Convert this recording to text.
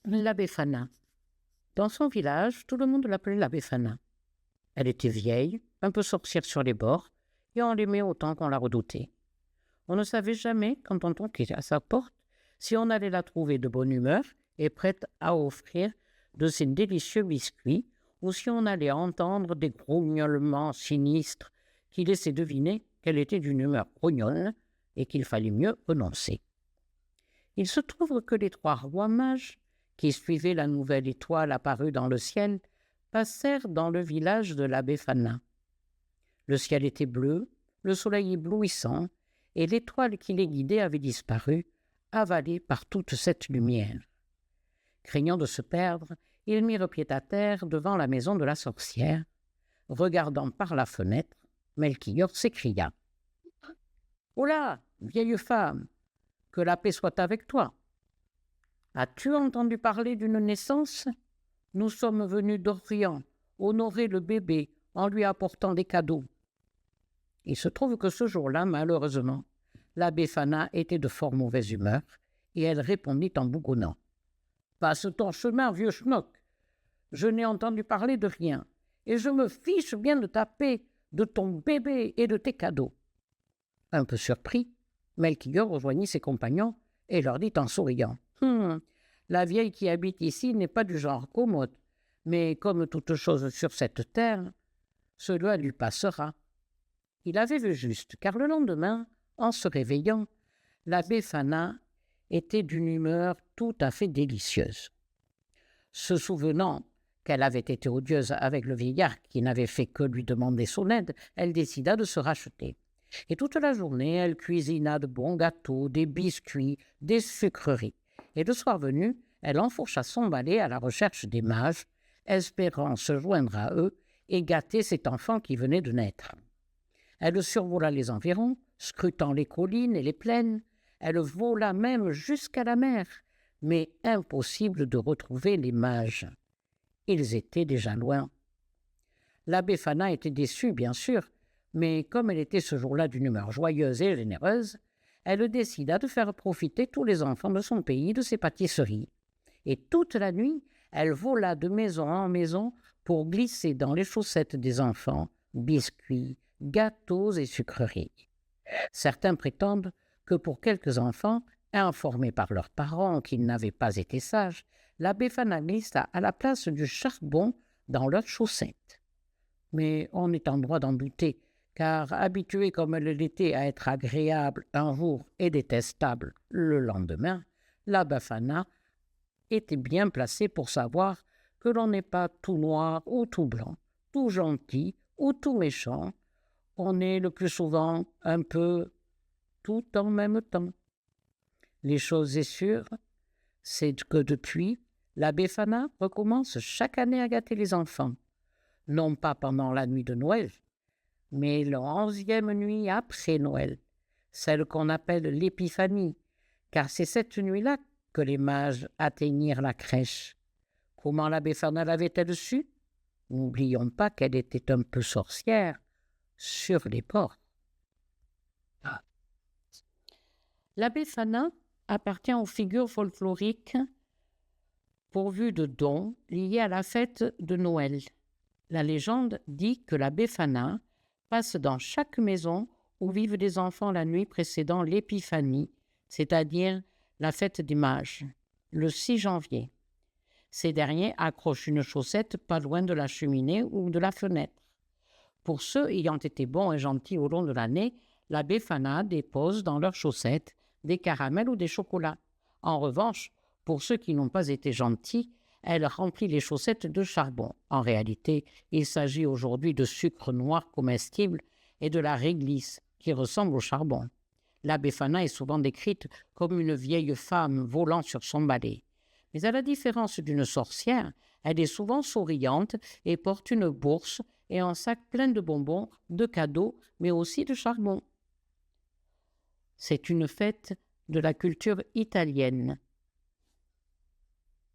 La Befana. Dans son village, tout le monde l'appelait la Befana. Elle était vieille, un peu sorcière sur les bords, et on l'aimait autant qu'on la redoutait. On ne savait jamais, quand on toquait à sa porte, si on allait la trouver de bonne humeur et prête à offrir de ses délicieux biscuits, ou si on allait entendre des grognements sinistres qui laissaient deviner qu'elle était d'une humeur grognonne et qu'il fallait mieux renoncer. Il se trouve que les 3 rois mages, qui suivaient la nouvelle étoile apparue dans le ciel, passèrent dans le village de la Befana. Le ciel était bleu, le soleil éblouissant, et l'étoile qui les guidait avait disparu, avalée par toute cette lumière. Craignant de se perdre, ils mirent pied à terre devant la maison de la sorcière. Regardant par la fenêtre, Melchior s'écria. « Oula, vieille femme, que la paix soit avec toi. As-tu entendu parler d'une naissance? Nous sommes venus d'Orient honorer le bébé en lui apportant des cadeaux. » Il se trouve que ce jour-là, malheureusement, la Befana était de fort mauvaise humeur et elle répondit en bougonnant. « Passe ton chemin, vieux schnock. Je n'ai entendu parler de rien et je me fiche bien de ta paix, de ton bébé et de tes cadeaux. » Un peu surpris, Melchior rejoignit ses compagnons et leur dit en souriant. « La vieille qui habite ici n'est pas du genre commode, mais comme toute chose sur cette terre, cela lui passera. » Il avait vu juste, car le lendemain, en se réveillant, la Befana était d'une humeur tout à fait délicieuse. Se souvenant qu'elle avait été odieuse avec le vieillard qui n'avait fait que lui demander son aide, elle décida de se racheter. Et toute la journée, elle cuisina de bons gâteaux, des biscuits, des sucreries. Et le soir venu, elle enfourcha son balai à la recherche des mages, espérant se joindre à eux et gâter cet enfant qui venait de naître. Elle survola les environs, scrutant les collines et les plaines. Elle vola même jusqu'à la mer, mais impossible de retrouver les mages. Ils étaient déjà loin. La Befana était déçue, bien sûr, mais comme elle était ce jour-là d'une humeur joyeuse et généreuse, elle décida de faire profiter tous les enfants de son pays de ses pâtisseries. Et toute la nuit, elle vola de maison en maison pour glisser dans les chaussettes des enfants biscuits, gâteaux et sucreries. Certains prétendent que pour quelques enfants, informés par leurs parents qu'ils n'avaient pas été sages, la Befana glissa à la place du charbon dans leurs chaussettes. Mais on est en droit d'en douter, car habituée comme elle l'était à être agréable un jour et détestable le lendemain, la Befana était bien placée pour savoir que l'on n'est pas tout noir ou tout blanc, tout gentil ou tout méchant. On est le plus souvent un peu tout en même temps. Les choses est sûres, c'est que depuis, la Befana recommence chaque année à gâter les enfants, non pas pendant la nuit de Noël, mais la 11e nuit après Noël, celle qu'on appelle l'épiphanie, car c'est cette nuit-là que les mages atteignirent la crèche. Comment la Befana l'avait-elle su? N'oublions pas qu'elle était un peu sorcière sur les bords. La Befana appartient aux figures folkloriques pourvues de dons liés à la fête de Noël. La légende dit que la Befana passe dans chaque maison où vivent des enfants la nuit précédant l'épiphanie, c'est-à-dire la fête des mages, le 6 janvier. Ces derniers accrochent une chaussette pas loin de la cheminée ou de la fenêtre. Pour ceux ayant été bons et gentils au long de l'année, la Befana dépose dans leurs chaussettes des caramels ou des chocolats. En revanche, pour ceux qui n'ont pas été gentils, elle remplit les chaussettes de charbon. En réalité, il s'agit aujourd'hui de sucre noir comestible et de la réglisse qui ressemble au charbon. La Befana est souvent décrite comme une vieille femme volant sur son balai. Mais à la différence d'une sorcière, elle est souvent souriante et porte une bourse et un sac plein de bonbons, de cadeaux, mais aussi de charbon. C'est une fête de la culture italienne